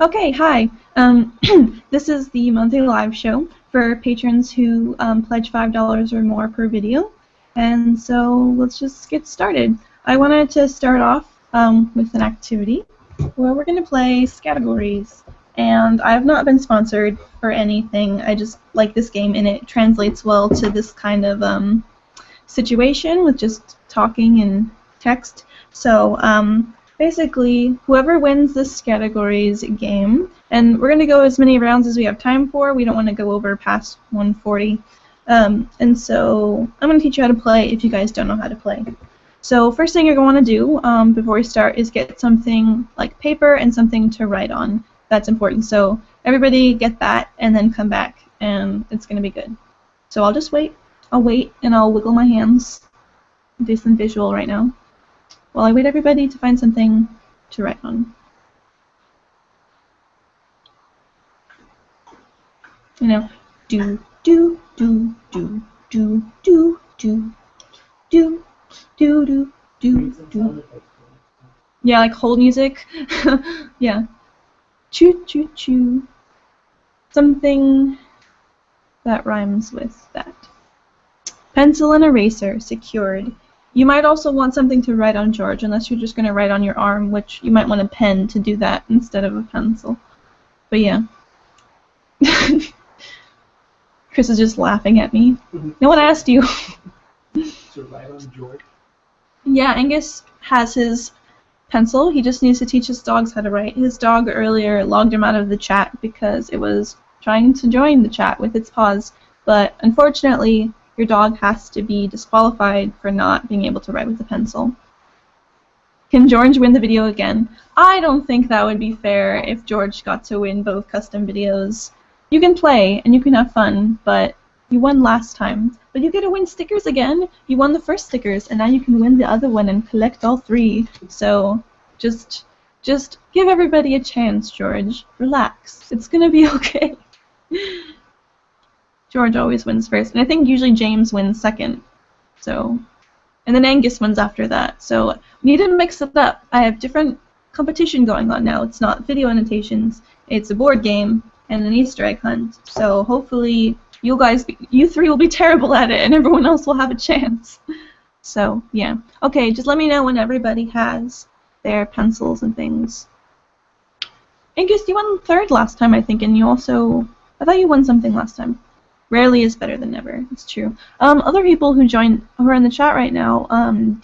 Okay, hi. This is the monthly live show for patrons who pledge $5 or more per video. And so let's just get started. I wanted to start off with an activity where we're going to play categories. And I have not been sponsored for anything. I just like this game, and it translates well to this kind of situation with just talking and text. So basically, whoever wins this categories game, and we're going to go as many rounds as we have time for. We don't want to go over past 140. And so I'm going to teach you how to play if you guys don't know how to play. So first thing you're going to want to do before we start is get something like paper and something to write on. That's important. So everybody get that and then come back, and it's going to be good. So I'll just wait. I'll wait and I'll wiggle my hands. Do some visual right now while I wait everybody to find something to write on. You know, do do do do do do do do do do do do. Yeah, like hold music. Yeah. Choo choo choo. Something that rhymes with that. Pencil and eraser secured. You might also want something to write on, George, unless you're just going to write on your arm, which you might want a pen to do that instead of a pencil. But yeah. Chris is just laughing at me. No one asked you. So write on George? Yeah, Angus has his pencil. He just needs to teach his dogs how to write. His dog earlier logged him out of the chat because it was trying to join the chat with its paws. But unfortunately, your dog has to be disqualified for not being able to write with a pencil. Can George win the video again? I don't think that would be fair if George got to win both custom videos. You can play and you can have fun, but you won last time. But you get to win stickers again. You won the first stickers, and now you can win the other one and collect all three. So just give everybody a chance, George. Relax. It's gonna be okay. George always wins first, and I think usually James wins second. So, and then Angus wins after that. So we need to mix it up. I have different competition going on now. It's not video annotations. It's a board game and an Easter egg hunt. So hopefully you three will be terrible at it, and everyone else will have a chance. So yeah. Okay, just let me know when everybody has their pencils and things. Angus, you won third last time, I think, and I thought you won something last time. Rarely is better than never. It's true. Other people who are in the chat right now,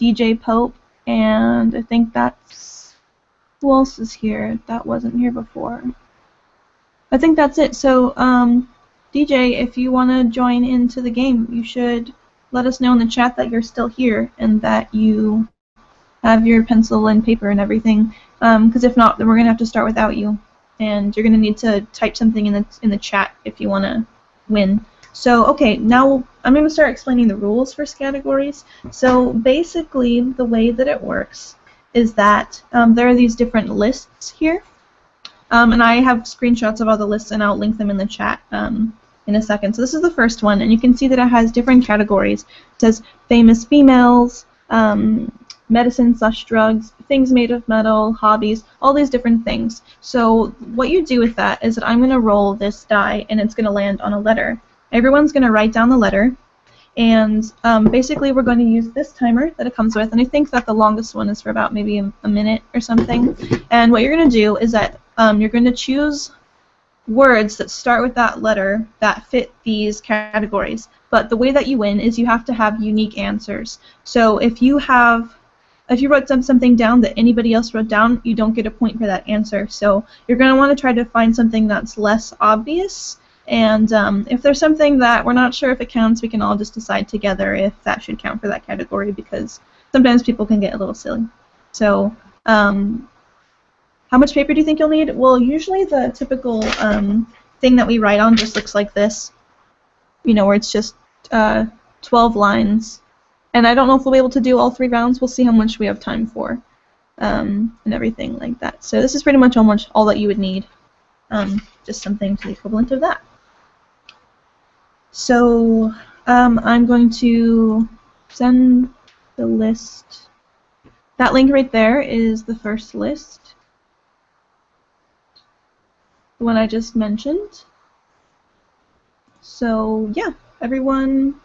DJ Pope, and I think that's who else is here that wasn't here before. I think that's it. So, DJ, if you want to join into the game, you should let us know in the chat that you're still here and that you have your pencil and paper and everything. Because if not, then we're gonna have to start without you, and you're gonna need to type something in the chat if you want to win. So, okay, now I'm going to start explaining the rules for categories. So, basically, the way that it works is that there are these different lists here. And I have screenshots of all the lists, and I'll link them in the chat in a second. So, this is the first one, and you can see that it has different categories. It says famous females, medicine/drugs, things made of metal, hobbies, all these different things. So, what you do with that is that I'm going to roll this die, and it's going to land on a letter. Everyone's going to write down the letter, and basically we're going to use this timer that it comes with, and I think that the longest one is for about maybe a minute or something. And what you're going to do is that you're going to choose words that start with that letter that fit these categories. But the way that you win is you have to have unique answers. So if you wrote something down that anybody else wrote down, you don't get a point for that answer. So you're going to want to try to find something that's less obvious. And if there's something that we're not sure if it counts, we can all just decide together if that should count for that category, because sometimes people can get a little silly. So how much paper do you think you'll need? Well, usually the typical thing that we write on just looks like this, where it's just 12 lines. And I don't know if we'll be able to do all 3 rounds. We'll see how much we have time for and everything like that. So this is pretty much almost all that you would need. Just something to the equivalent of that. So I'm going to send the list. That link right there is the first list. the one I just mentioned. So yeah, everyone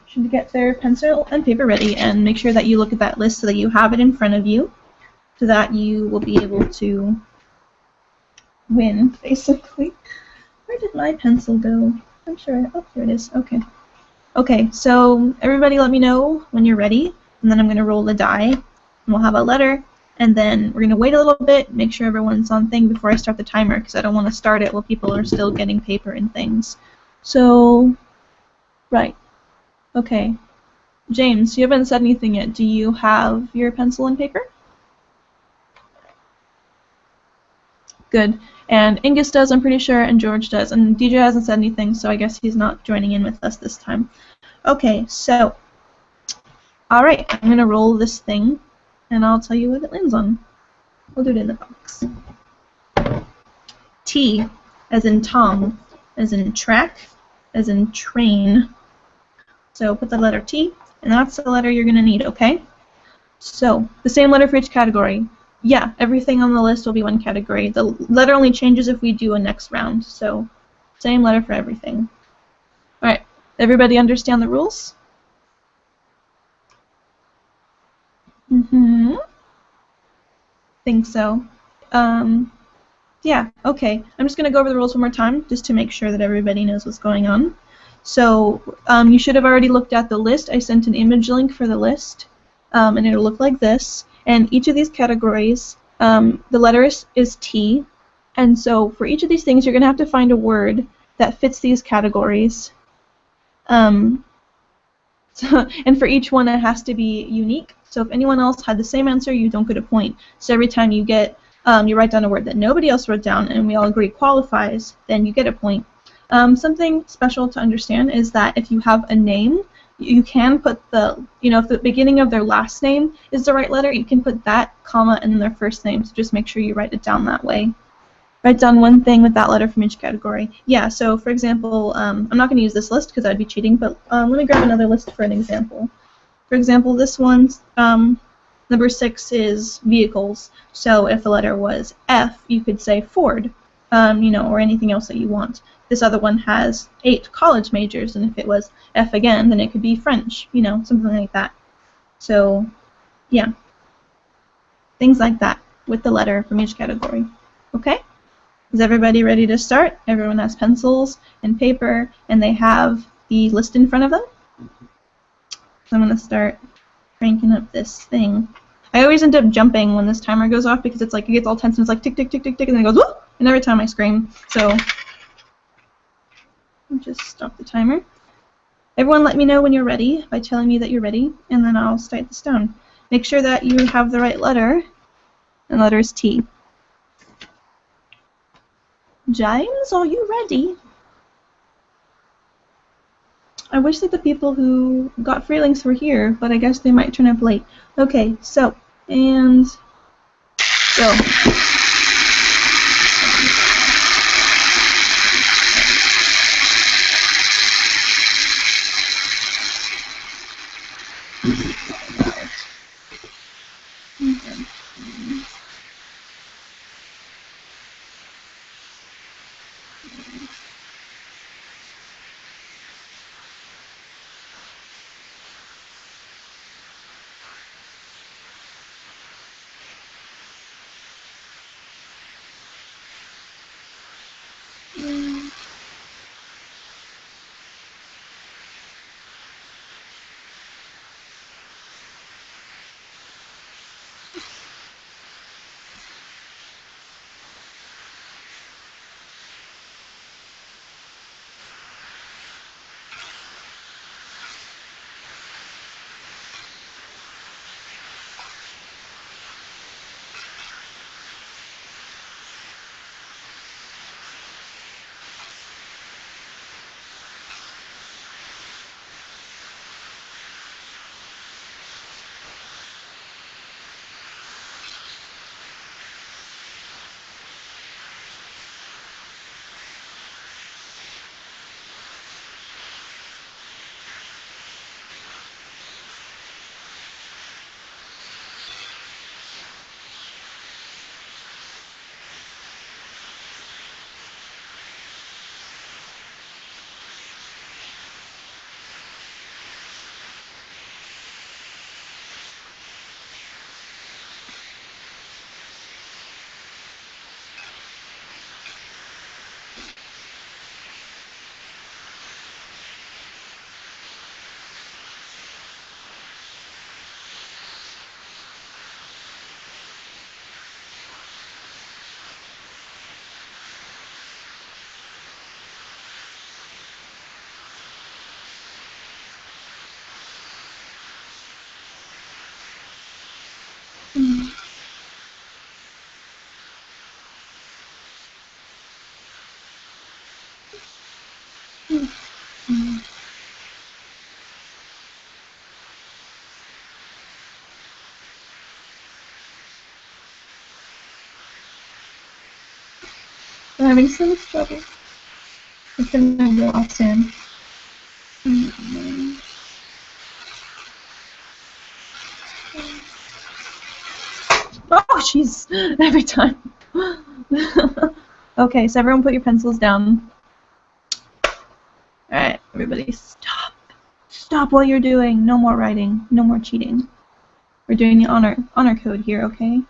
should get their pencil and paper ready, and make sure that you look at that list so that you have it in front of you, so that you will be able to win, basically. Where did my pencil go? I'm sure. Oh, here it is. Okay. Okay, so everybody let me know when you're ready, and then I'm going to roll the die, and we'll have a letter, and then we're going to wait a little bit, make sure everyone's on thing before I start the timer, because I don't want to start it while people are still getting paper and things. So, right. Okay. James, you haven't said anything yet. Do you have your pencil and paper? Good. And Angus does, I'm pretty sure, and George does. And DJ hasn't said anything, so I guess he's not joining in with us this time. Okay, so, alright, I'm going to roll this thing, and I'll tell you what it lands on. We'll do it in the box. T, as in Tom, as in track, as in train. So put the letter T, and that's the letter you're going to need, okay? So, the same letter for each category. Yeah, everything on the list will be one category. The letter only changes if we do a next round, so same letter for everything. Alright, everybody understand the rules? Think so. Yeah, okay. I'm just going to go over the rules one more time, just to make sure that everybody knows what's going on. So, you should have already looked at the list. I sent an image link for the list, and it'll look like this. And each of these categories, the letter is T, and so for each of these things, you're going to have to find a word that fits these categories. And for each one, it has to be unique. So if anyone else had the same answer, you don't get a point. So every time you get, you write down a word that nobody else wrote down, and we all agree qualifies, then you get a point. Something special to understand is that if you have a name, you can put the, if the beginning of their last name is the right letter, you can put that, comma, and then their first name. So just make sure you write it down that way. Write down one thing with that letter from each category. Yeah, so for example, I'm not going to use this list because I'd be cheating, but let me grab another list for an example. For example, this one's number 6 is vehicles. So if the letter was F, you could say Ford, or anything else that you want. This other one has 8 college majors, and if it was F again, then it could be French, something like that. So, yeah, things like that with the letter from each category. Okay? Is everybody ready to start? Everyone has pencils and paper, and they have the list in front of them? So I'm going to start cranking up this thing. I always end up jumping when this timer goes off because it's like it gets all tense and it's like tick, tick, tick, tick, tick, and then it goes whoop! And every time I scream. So I'll just stop the timer. Everyone let me know when you're ready by telling me that you're ready, and then I'll start this down. Make sure that you have the right letter, and the letter is T. James, are you ready? I wish that the people who got free links were here, but I guess they might turn up late. Okay, so, and go. I'm having so much trouble. It's gonna go off soon. Oh, jeez. Every time. Okay, so everyone put your pencils down. Alright, everybody stop. Stop what you're doing. No more writing. No more cheating. We're doing the honor code here, okay?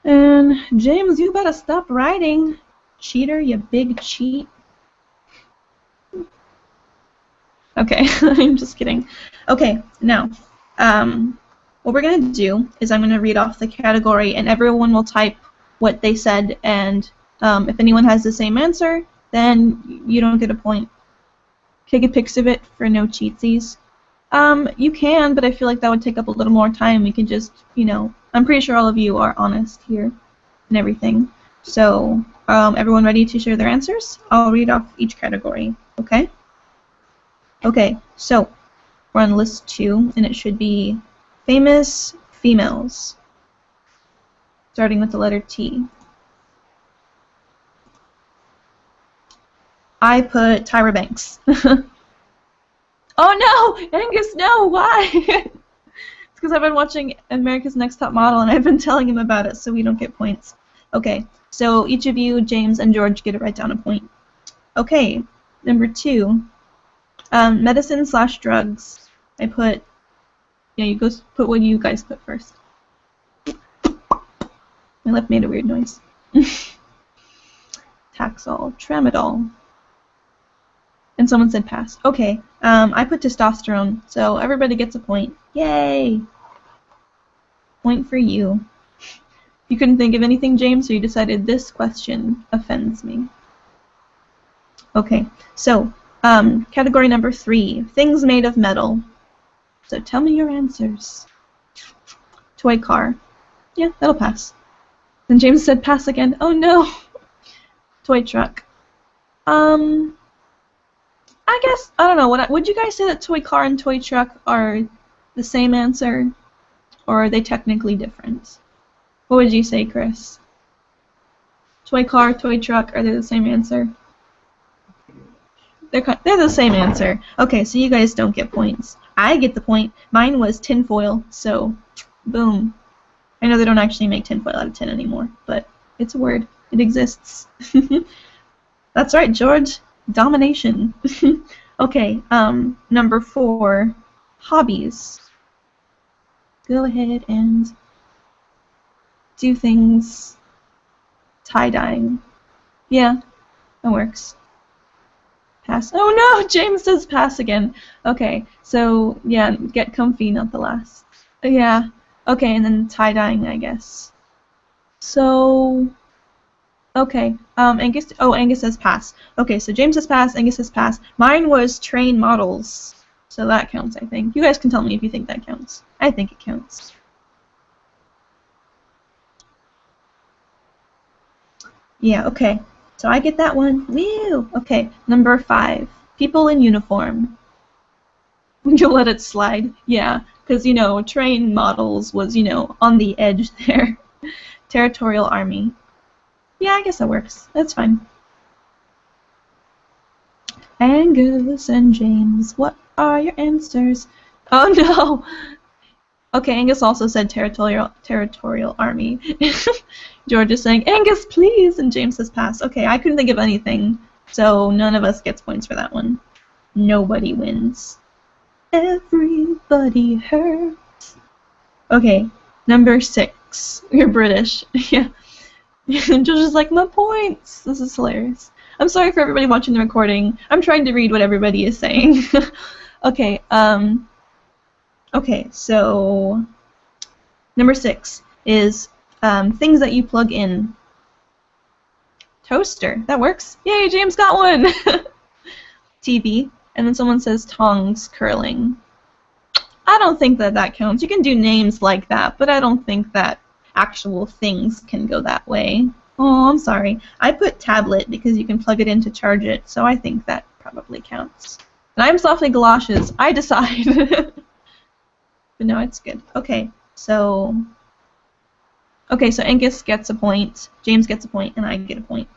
And James, you better stop writing. Cheater, you big cheat. Okay, I'm just kidding. Okay, now, what we're going to do is I'm going to read off the category and everyone will type what they said, and if anyone has the same answer, then you don't get a point. Take a pics of it for no cheatsies. You can, but I feel like that would take up a little more time. We can just, you know, I'm pretty sure all of you are honest here and everything. So, everyone ready to share their answers? I'll read off each category, okay? Okay, so we're on list 2, and it should be famous females, starting with the letter T. I put Tyra Banks. Oh no! Angus, no! Why? It's because I've been watching America's Next Top Model and I've been telling him about it, so we don't get points. Okay, so each of you, James and George, get to write down a point. Okay, number 2. Medicine/drugs. I put, yeah, you go put what you guys put first. My lip made a weird noise. Taxol, tramadol. And someone said pass. Okay, I put testosterone, so everybody gets a point. Yay! Point for you. You couldn't think of anything, James, so you decided this question offends me. Okay, so, category number 3, things made of metal. So tell me your answers. Toy car. Yeah, that'll pass. Then James said pass again. Oh no! Toy truck. I guess, I don't know, would you guys say that toy car and toy truck are the same answer? Or are they technically different? What would you say, Chris? Toy car, toy truck, are they the same answer? They're the same answer. Okay, so you guys don't get points. I get the point. Mine was tinfoil, so boom. I know they don't actually make tinfoil out of tin anymore, but it's a word. It exists. That's right, George. Domination. Okay, number 4, hobbies. Go ahead and do things. Tie-dyeing. Yeah, that works. Pass. Oh no, James says pass again. Okay, so yeah, get comfy, not the last. Yeah, okay, and then tie-dyeing, I guess. So, okay, Angus says pass. Okay, so James says pass, Angus says pass. Mine was train models, so that counts, I think. You guys can tell me if you think that counts. I think it counts. Yeah, okay. So I get that one. Woo! Okay, number 5. People in uniform. You'll let it slide. Yeah, because, you know, train models was, you know, on the edge there. Territorial Army. Yeah, I guess that works. That's fine. Angus and James, what are your answers? Oh no! Okay, Angus also said territorial army. George is saying, Angus, please! And James says pass. Okay, I couldn't think of anything, so none of us gets points for that one. Nobody wins. Everybody hurts. Okay, number 6. You're British. Yeah. George is like, my points! This is hilarious. I'm sorry for everybody watching the recording. I'm trying to read what everybody is saying. Okay, okay, so number 6 is things that you plug in. Toaster, that works. Yay, James got one! TV, and then someone says tongs curling. I don't think that that counts. You can do names like that, but I don't think that actual things can go that way. Oh, I'm sorry. I put tablet because you can plug it in to charge it, so I think that probably counts. And I'm softly galoshes. I decide. But no, it's good. Okay, so... Okay, so Angus gets a point, James gets a point, and I get a point.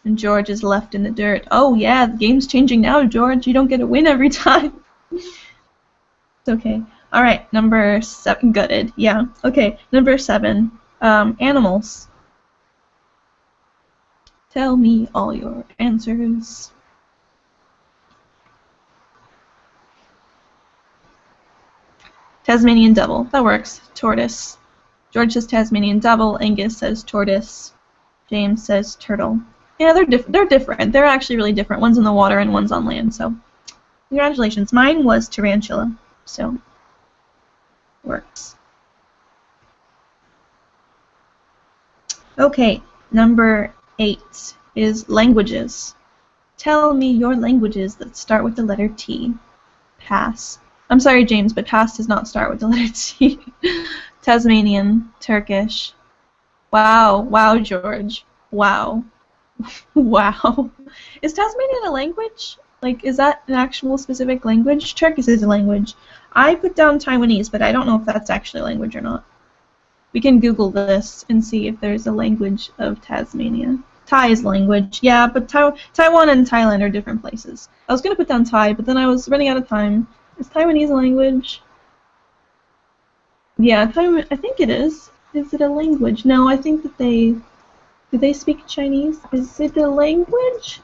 And George is left in the dirt. Oh yeah, the game's changing now, George. You don't get a win every time. It's okay. Alright, number 7. Gutted. Yeah. Okay, number 7. Animals. Tell me all your answers. Tasmanian devil. That works. Tortoise. George says Tasmanian devil. Angus says tortoise. James says turtle. Yeah, they're different. They're actually really different. One's in the water and one's on land, so congratulations. Mine was tarantula, so works. Okay, number 8 is languages. Tell me your languages that start with the letter T. Pass. I'm sorry, James, but pass does not start with the letter T. Tasmanian, Turkish. Wow, wow, George. Wow. Wow. Is Tasmanian a language? Like, is that an actual specific language? Turkish is a language. I put down Taiwanese, but I don't know if that's actually a language or not. We can Google this and see if there's a language of Tasmania. Thai is language. Yeah, but Taiwan and Thailand are different places. I was going to put down Thai, but then I was running out of time. Is Taiwanese a language? Yeah, I think it is. Is it a language? No, I think that do they speak Chinese? Is it a language?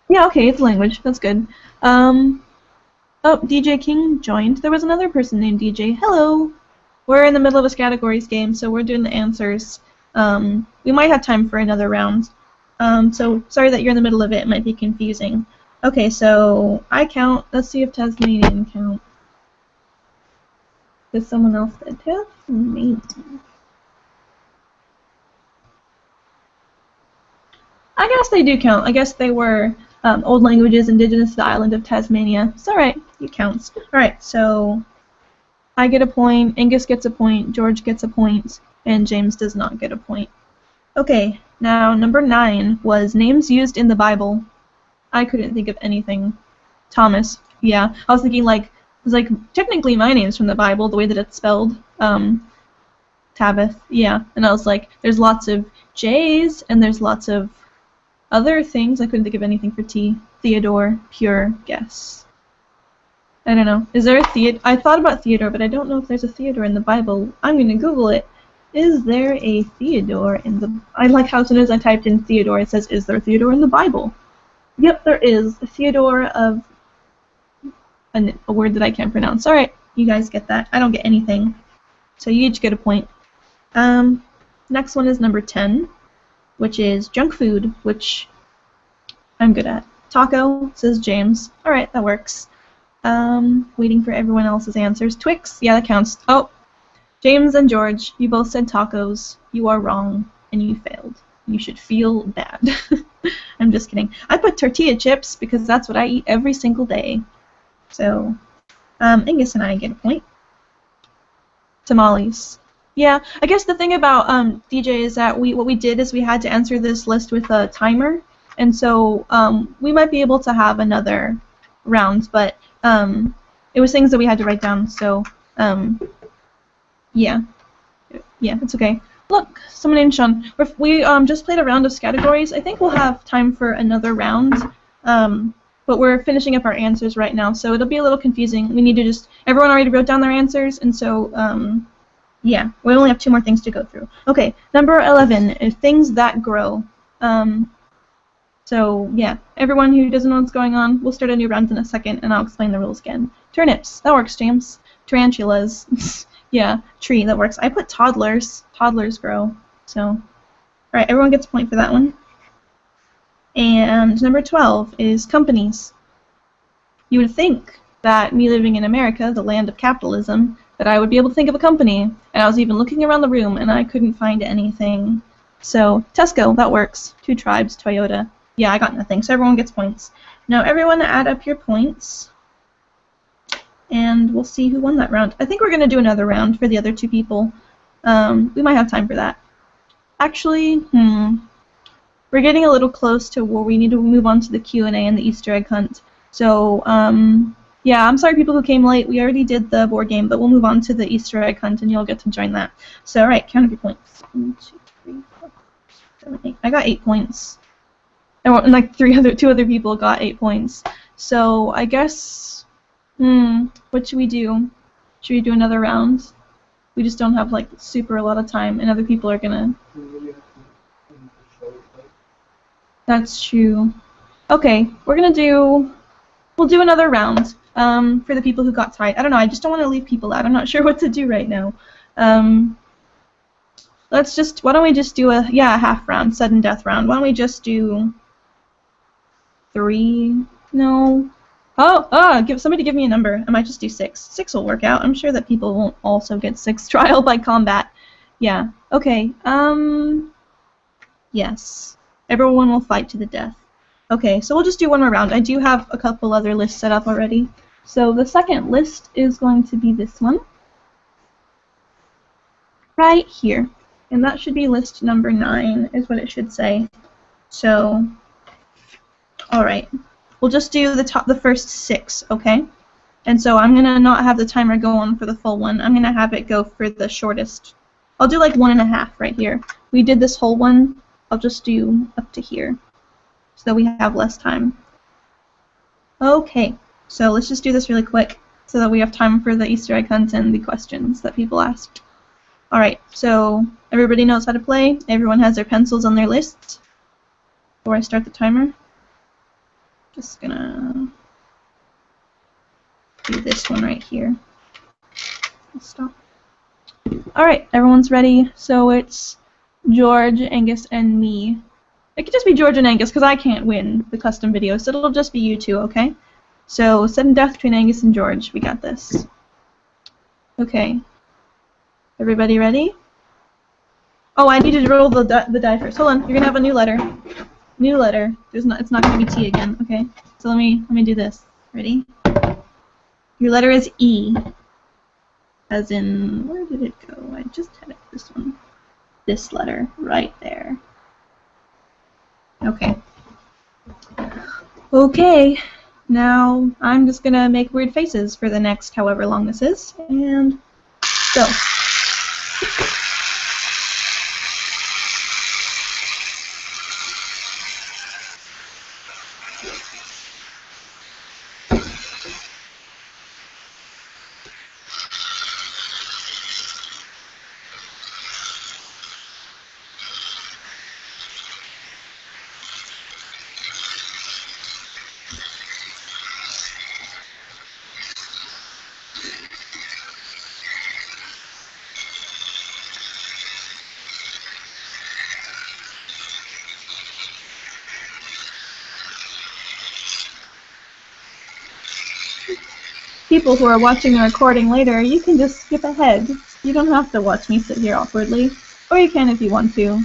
Yeah, okay, it's a language. That's good. Oh, DJ King joined. There was another person named DJ. Hello! We're in the middle of a categories game, so we're doing the answers. We might have time for another round. So sorry that you're in the middle of it. It might be confusing. Okay, so I count. Let's see if Tasmanian count. There's someone else that Tasmanian. I guess they do count. I guess they were old languages indigenous to the island of Tasmania. It's alright, it counts. Alright, so I get a point, Angus gets a point, George gets a point, and James does not get a point. Okay, now number 9 was names used in the Bible. I couldn't think of anything. Thomas, yeah. I was thinking technically my name's from the Bible, the way that it's spelled. Tabith, yeah. And I was like, there's lots of J's, and there's lots of other things. I couldn't think of anything for T. Theodore, pure guess. I don't know. Is there a Theodore? I thought about Theodore, but I don't know if there's a Theodore in the Bible. I'm going to Google it. Is there a Theodore in the... I like how as soon as I typed in Theodore, it says, is there a Theodore in the Bible? Yep, there is. A Theodore of... a word that I can't pronounce. Alright, you guys get that. I don't get anything. So you each get a point. Next one is number 10, which is junk food, which I'm good at. Taco, says James. Alright, that works. Waiting for everyone else's answers. Twix, yeah, that counts. Oh, James and George, you both said tacos. You are wrong, and you failed. You should feel bad. I'm just kidding. I put tortilla chips because that's what I eat every single day. So, Angus and I get a point. Tamales. Yeah, I guess the thing about DJ is that what we did is we had to answer this list with a timer, and so we might be able to have another round, but it was things that we had to write down, so yeah, it's okay. Look, someone named Sean. We just played a round of categories. I think we'll have time for another round, but we're finishing up our answers right now, so it'll be a little confusing. We need to everyone already wrote down their answers, and so yeah, we only have 2 more things to go through. Okay, number 11 is things that grow. So yeah, everyone who doesn't know what's going on, we'll start a new round in a second, and I'll explain the rules again. Turnips, that works, James. Tarantulas, yeah. Tree, that works. I put toddlers. Toddlers grow. So, all right, everyone gets a point for that one. And number 12 is companies. You would think that me living in America, the land of capitalism, that I would be able to think of a company, and I was even looking around the room, and I couldn't find anything. So, Tesco, that works. 2 Tribes, Toyota. Yeah, I got nothing, so everyone gets points. Now, everyone add up your points, and we'll see who won that round. I think we're going to do another round for the other 2 people. We might have time for that. Actually, we're getting a little close to where we need to move on to the Q&A and the Easter egg hunt. So, Yeah, I'm sorry people who came late. We already did the board game, but we'll move on to the Easter egg hunt and you'll get to join that. So, alright, count up your points. 1, 2, 3, 4, 7, 8. I got 8 points. And like two other people got 8 points. So, I guess, what should we do? Should we do another round? We just don't have like super a lot of time and other people are gonna... That's true. Okay, we'll do another round for the people who got tied. I don't know, I just don't want to leave people out. I'm not sure what to do right now. Why don't we just do a half round, sudden death round. Why don't we just do 3? No. Somebody give me a number. I might just do 6. 6 will work out. I'm sure that people won't also get 6 trial by combat. Yeah. Okay. Yes. Everyone will fight to the death. Okay, so we'll just do one more round. I do have a couple other lists set up already. So the second list is going to be this one. Right here. And that should be list number 9, is what it should say. So, alright. We'll just do the first 6, okay? And so I'm going to not have the timer go on for the full one. I'm going to have it go for the shortest. I'll do like 1.5 right here. We did this whole one. I'll just do up to here, so that we have less time. Okay, so let's just do this really quick so that we have time for the Easter egg hunt and the questions that people asked. Alright, so everybody knows how to play. Everyone has their pencils on their lists. Before I start the timer, just gonna do this one right here. Stop. Alright, everyone's ready. So it's George, Angus, and me. It could just be George and Angus because I can't win the custom video, so it'll just be you two, okay? So, sudden death between Angus and George. We got this. Okay. Everybody ready? Oh, I need to roll the die first. Hold on, you're gonna have a new letter. New letter. It's not gonna be T again. Okay. So let me do this. Ready? Your letter is E. As in, where did it go? I just had it. This one. This letter right there. Okay. Okay. Now I'm just gonna make weird faces for the next however long this is, and go. People who are watching the recording later, you can just skip ahead. You don't have to watch me sit here awkwardly. Or you can if you want to.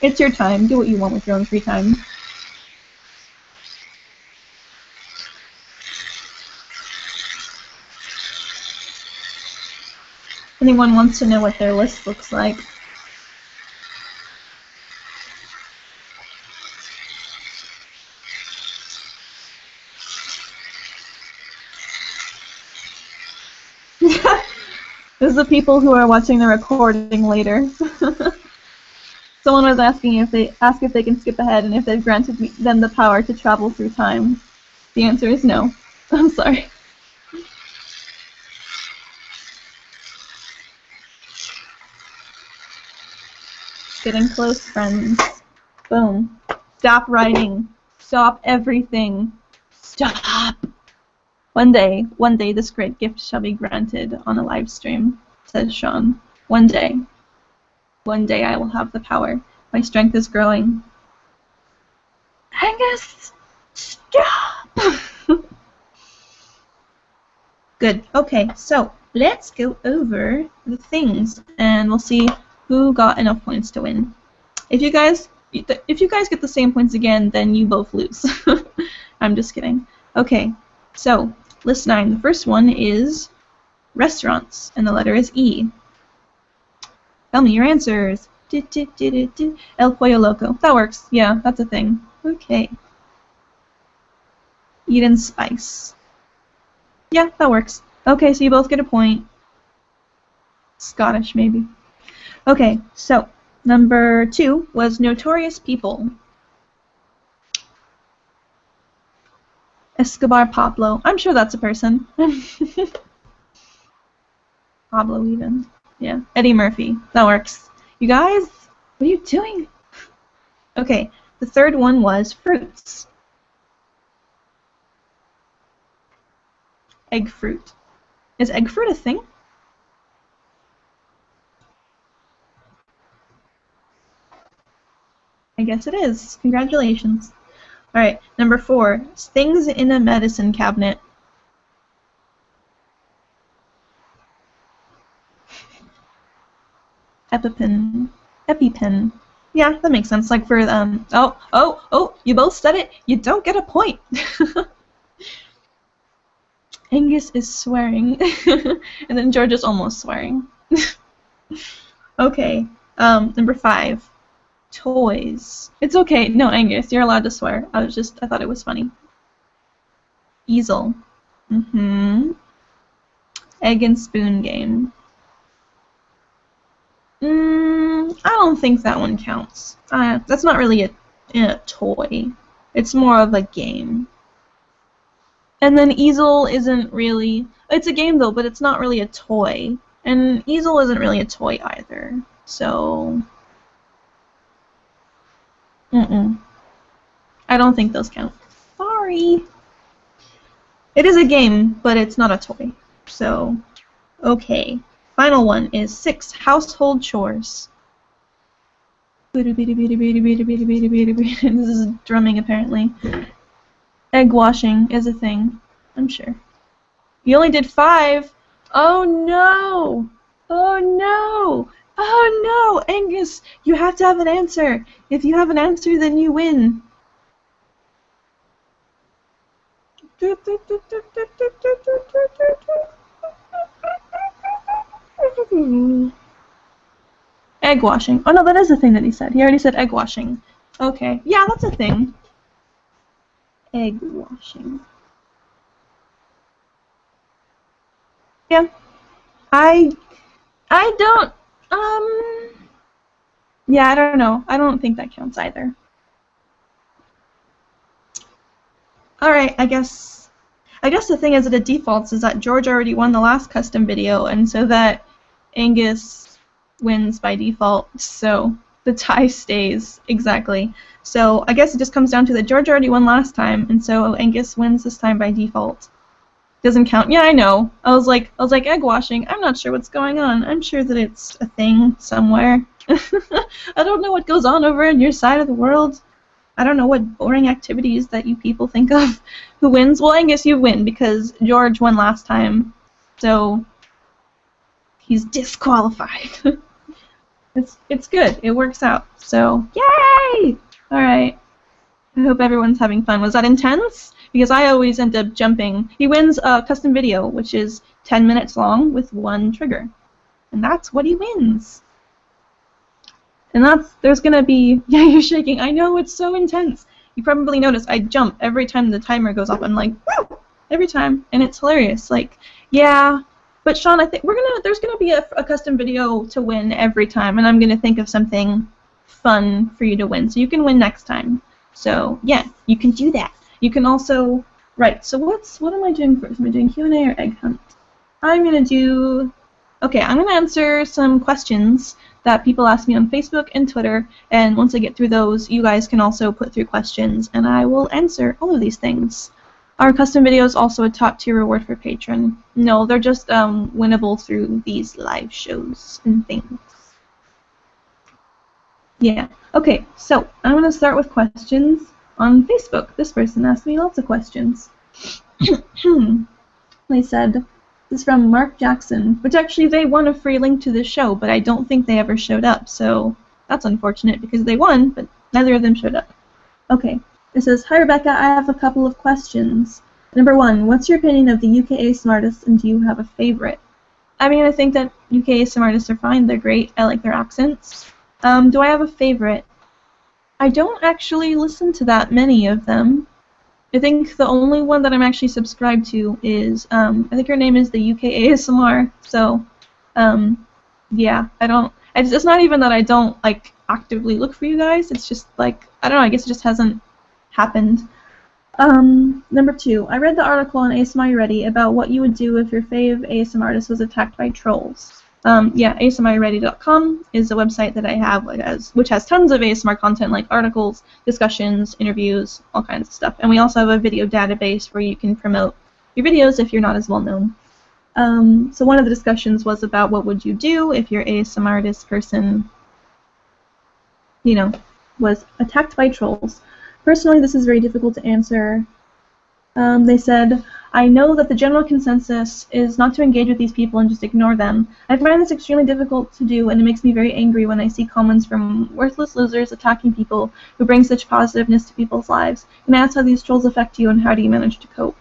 It's your time. Do what you want with your own free time. If anyone wants to know what their list looks like. This is the people who are watching the recording later. Someone was asking if they can skip ahead and if they've granted them the power to travel through time. The answer is no. I'm sorry. Getting close, friends. Boom. Stop writing. Stop everything. Stop. One day, this great gift shall be granted on a live stream, says Sean. One day I will have the power. My strength is growing. Angus, stop! Good. Okay, so let's go over the things, and we'll see who got enough points to win. If you guys get the same points again, then you both lose. I'm just kidding. Okay, so list 9. The first one is restaurants, and the letter is E. Tell me your answers. El Pollo Loco. That works. Yeah, that's a thing. Okay. Eat and Spice. Yeah, that works. Okay, so you both get a point. Scottish, maybe. Okay, so number 2 was Notorious People. Escobar Pablo. I'm sure that's a person. Pablo, even. Yeah. Eddie Murphy. That works. You guys, what are you doing? Okay, the third one was fruits. Egg fruit. Is egg fruit a thing? I guess it is. Congratulations. Alright, number 4. Things in a medicine cabinet. EpiPen. EpiPen. Yeah, that makes sense. Like for, oh, you both said it. You don't get a point. Angus is swearing. And then George is almost swearing. Okay, number 5. Toys. It's okay. No, Angus, you're allowed to swear. I thought it was funny. Easel. Egg and spoon game. I don't think that one counts. That's not really a toy. It's more of a game. And then easel isn't really... It's a game, though, but it's not really a toy. And easel isn't really a toy either. So... I don't think those count. Sorry. It is a game, but it's not a toy. So, okay. Final one is 6 household chores. This is drumming, apparently. Egg washing is a thing, I'm sure. You only did 5. Oh no! Oh no! Oh no! Angus, you have to have an answer. If you have an answer, then you win. Egg washing. Oh no, that is a thing that he said. He already said egg washing. Okay. Yeah, that's a thing. Egg washing. Yeah. I don't, yeah, I don't know. I don't think that counts either. Alright, I guess the thing is that it defaults is that George already won the last custom video, and so that Angus wins by default, so the tie stays, exactly. So I guess it just comes down to that George already won last time, and so Angus wins this time by default. Doesn't count. Yeah, I know. I was like egg washing. I'm not sure what's going on. I'm sure that it's a thing somewhere. I don't know what goes on over in your side of the world. I don't know what boring activities that you people think of. Who wins? Well, I guess you win because George won last time, so he's disqualified. It's good. It works out. So yay! All right. I hope everyone's having fun. Was that intense? Because I always end up jumping. He wins a custom video, which is 10 minutes long with 1 trigger. And that's what he wins. And there's gonna be, yeah, you're shaking. I know, it's so intense. You probably noticed I jump every time the timer goes off. I'm like, woo! Every time. And it's hilarious. Like, yeah. But Sean, I think there's gonna be a custom video to win every time. And I'm gonna think of something fun for you to win. So you can win next time. So, yeah, you can do that. You can also, right, so what am I doing first? Am I doing Q&A or egg hunt? I'm going to do, okay, I'm going to answer some questions that people ask me on Facebook and Twitter, and once I get through those, you guys can also put through questions, and I will answer all of these things. Are custom videos also a top-tier reward for Patreon? No, they're just winnable through these live shows and things. Yeah, okay, so I'm going to start with questions on Facebook. This person asked me lots of questions. They said, this is from Mark Jackson, which actually they won a free link to this show, but I don't think they ever showed up, so that's unfortunate because they won, but neither of them showed up. Okay, it says, hi Rebecca, I have a couple of questions. Number 1, what's your opinion of the UK ASMR artists, and do you have a favorite? I mean, I think that UK ASMR artists are fine, they're great, I like their accents. Do I have a favorite? I don't actually listen to that many of them. I think the only one that I'm actually subscribed to is, I think her name is the UK ASMR, so, yeah, it's not even that I don't, like, actively look for you guys, it's just, like, I don't know, I guess it just hasn't happened. Number 2, I read the article on ASMR Ready about what you would do if your fave ASMR artist was attacked by trolls. Yeah, ASMRready.com is a website that I have, which has tons of ASMR content like articles, discussions, interviews, all kinds of stuff. And we also have a video database where you can promote your videos if you're not as well known. So one of the discussions was about what would you do if your ASMR artist person, you know, was attacked by trolls. Personally, this is very difficult to answer. They said, I know that the general consensus is not to engage with these people and just ignore them. I find this extremely difficult to do, and it makes me very angry when I see comments from worthless losers attacking people who bring such positiveness to people's lives. And ask how these trolls affect you and how do you manage to cope.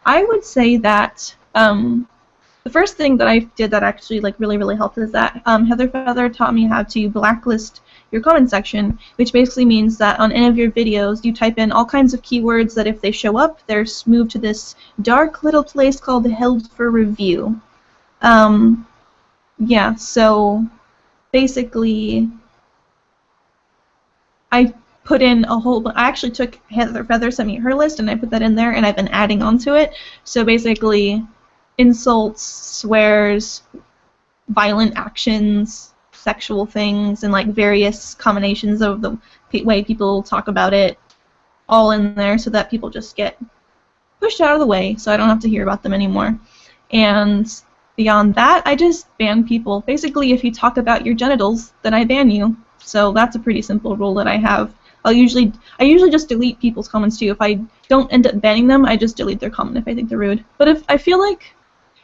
I would say that the first thing that I did that actually really helped is that Heather Feather taught me how to blacklist your comment section, which basically means that on any of your videos you type in all kinds of keywords that if they show up, they're moved to this dark little place called Held for Review. Yeah, so basically I put in a whole I actually took Heather Feather sent me her list and I put that in there and I've been adding onto it. So basically insults, swears, violent actions, sexual things, and like various combinations of the way people talk about it all in there so that people just get pushed out of the way so I don't have to hear about them anymore. And beyond that, I just ban people. Basically, if you talk about your genitals, then I ban you. So that's a pretty simple rule that I have. I usually just delete people's comments too. If I don't end up banning them, I just delete their comment if I think they're rude. But if I feel like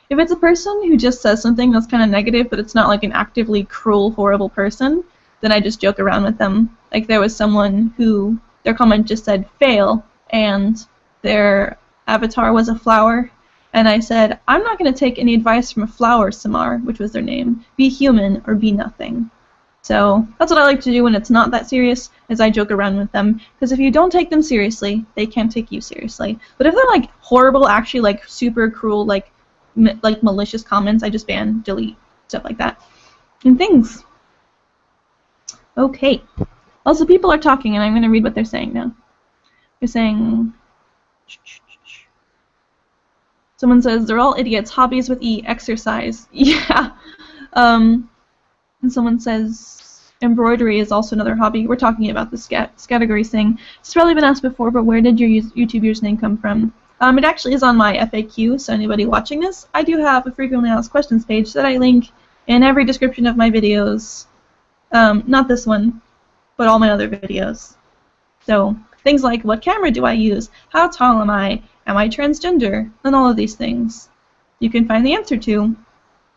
if it's a person who just says something that's kind of negative, but it's not like an actively cruel, horrible person, then I just joke around with them. Like there was someone who their comment just said fail, and their avatar was a flower, and I said, I'm not going to take any advice from a flower, Samar, which was their name. Be human or be nothing. So that's what I like to do when it's not that serious, is I joke around with them. Because if you don't take them seriously, they can't take you seriously. But if they're like horrible, actually like super cruel, like malicious comments, I just ban, delete, stuff like that. And things. Okay. Also, people are talking, and I'm going to read what they're saying now. They're saying... Someone says, they're all idiots. Hobbies with E. Exercise. Yeah. And someone says, embroidery is also another hobby. We're talking about the category thing. It's probably been asked before, but where did your YouTube username come from? It actually is on my FAQ, so anybody watching this, I do have a frequently asked questions page that I link in every description of my videos. Not this one, but all my other videos. So, things like, what camera do I use? How tall am I? Am I transgender? And all of these things. You can find the answer to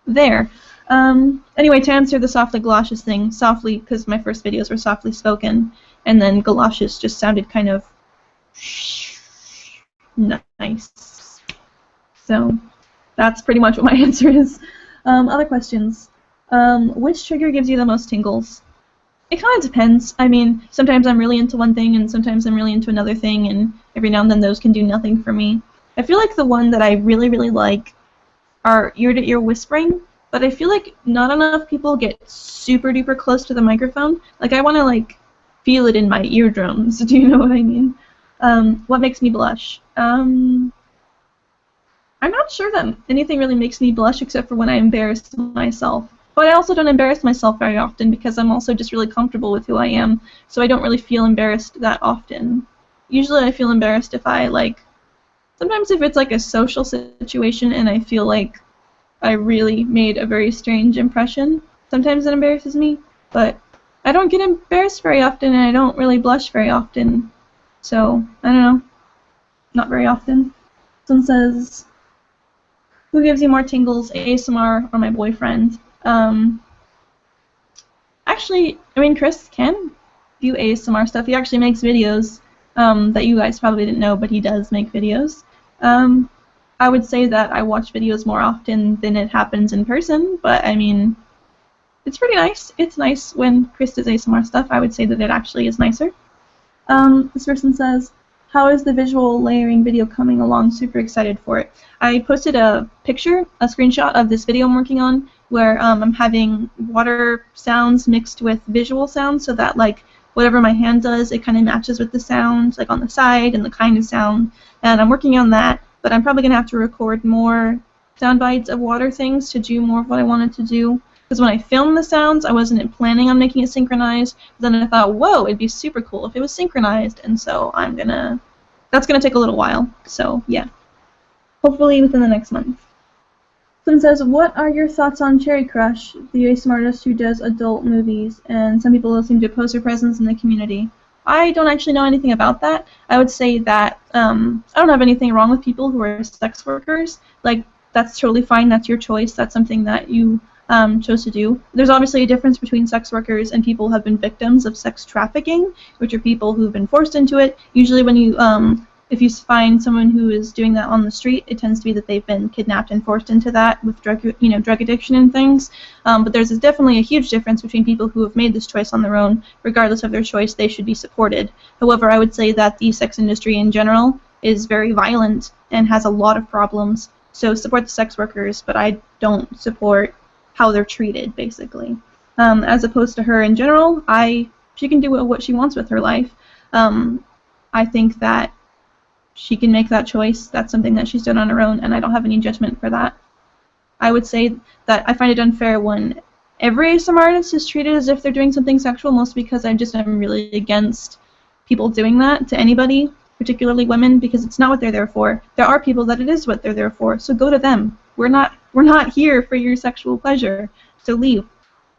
there. Anyway, to answer the softly galoshes thing, softly, because my first videos were softly spoken, and then galoshes just sounded kind of nice. So that's pretty much what my answer is. Other questions. Which trigger gives you the most tingles? It kind of depends. I mean, sometimes I'm really into one thing and sometimes I'm really into another thing, and every now and then those can do nothing for me. I feel like the one that I really like are ear-to-ear whispering, but I feel like not enough people get super duper close to the microphone. Like I want to like feel it in my eardrums. Do you know what I mean? What makes me blush? I'm not sure that anything really makes me blush except for when I embarrass myself. But I also don't embarrass myself very often because I'm also just really comfortable with who I am, so I don't really feel embarrassed that often. Usually I feel embarrassed if I sometimes if it's like a social situation and I feel like I really made a very strange impression, sometimes it embarrasses me, but I don't get embarrassed very often and I don't really blush very often. So, I don't know. Not very often. Someone says, who gives you more tingles, ASMR or my boyfriend? Actually, I mean, Chris can do ASMR stuff. He actually makes videos that you guys probably didn't know, but he does make videos. I would say that I watch videos more often than it happens in person, but I mean, it's pretty nice. It's nice when Chris does ASMR stuff. I would say that it actually is nicer. This person says, How is the visual layering video coming along? Super excited for it. I posted a picture, a screenshot of this video I'm working on, where I'm having water sounds mixed with visual sounds, so that like whatever my hand does, it kind of matches with the sound, like on the side and the kind of sound. And I'm working on that, but I'm probably gonna have to record more sound bites of water things to do more of what I wanted to do. Because when I filmed the sounds, I wasn't planning on making it synchronized. Then I thought, whoa, it'd be super cool if it was synchronized, and so that's gonna take a little while. So yeah, hopefully within the next month. Someone says, what are your thoughts on Cherry Crush, the ASMR artist who does adult movies, and some people seem to oppose her presence in the community? I don't actually know anything about that. I would say that I don't have anything wrong with people who are sex workers. Like, that's totally fine. That's your choice. That's something that you chose to do. There's obviously a difference between sex workers and people who have been victims of sex trafficking, which are people who've been forced into it. Usually when you, if you find someone who is doing that on the street, it tends to be that they've been kidnapped and forced into that with drug addiction and things. But there's definitely a huge difference between people who have made this choice on their own. Regardless of their choice, they should be supported. However, I would say that the sex industry in general is very violent and has a lot of problems. So support the sex workers, but I don't support how they're treated, basically. As opposed to her in general, she can do what she wants with her life. I think that she can make that choice. That's something that she's done on her own, and I don't have any judgment for that. I would say that I find it unfair when every ASMR artist is treated as if they're doing something sexual, mostly because I'm really against people doing that to anybody, particularly women, because it's not what they're there for. There are people that it is what they're there for, so go to them. We're not here for your sexual pleasure, so leave.